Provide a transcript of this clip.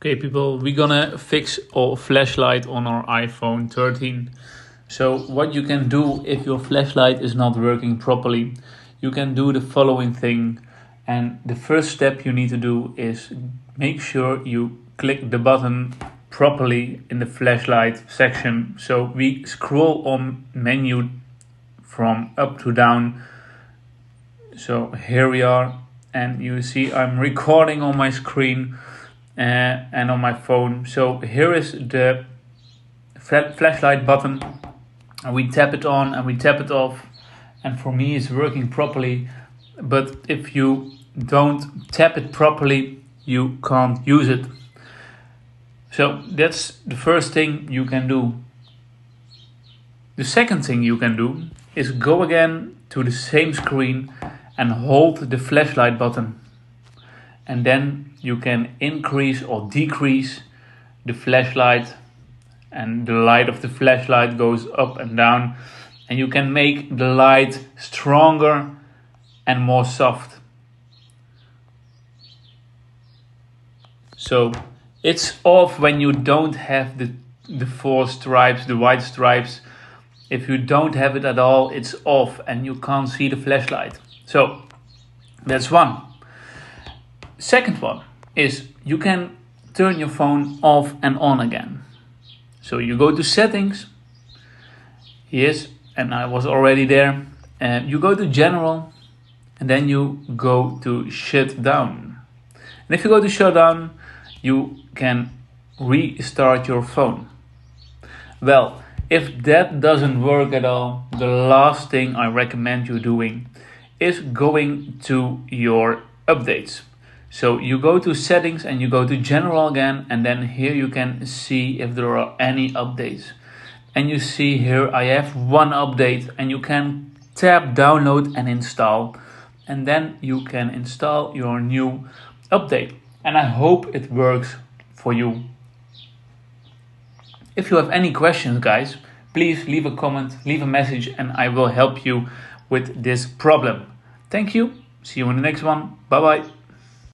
Okay people, we're gonna fix our flashlight on our iPhone 13. So what you can do if your flashlight is not working properly, you can do the following thing. And the first step you need to do is make sure you click the button properly in the flashlight section. So we scroll on menu from up to down. So here we are, and you see I'm recording on my screen and on my phone. So here is the flashlight button, and we tap it on and we tap it off, and for me it's working properly. But if you don't tap it properly, you can't use it. So that's the first thing you can do. The second thing you can do is go again to the same screen and hold the flashlight button. And then you can increase or decrease the flashlight, and the light of the flashlight goes up and down, and you can make the light stronger and more soft. So it's off when you don't have the four stripes, the white stripes. If you don't have it at all, it's off and you can't see the flashlight. So that's one. Second one is you can turn your phone off and on again. So you go to settings. Yes, and I was already there. You go to general, and then you go to shut down. And if you go to shut down, you can restart your phone. Well, if that doesn't work at all, the last thing I recommend you doing is going to your updates. So you go to settings and you go to general again, and then here you can see if there are any updates. And you see here I have one update, and you can tap download and install, and then you can install your new update. And I hope it works for you. If you have any questions, guys, please leave a comment, leave a message, and I will help you with this problem. Thank you. See you in the next one. Bye bye.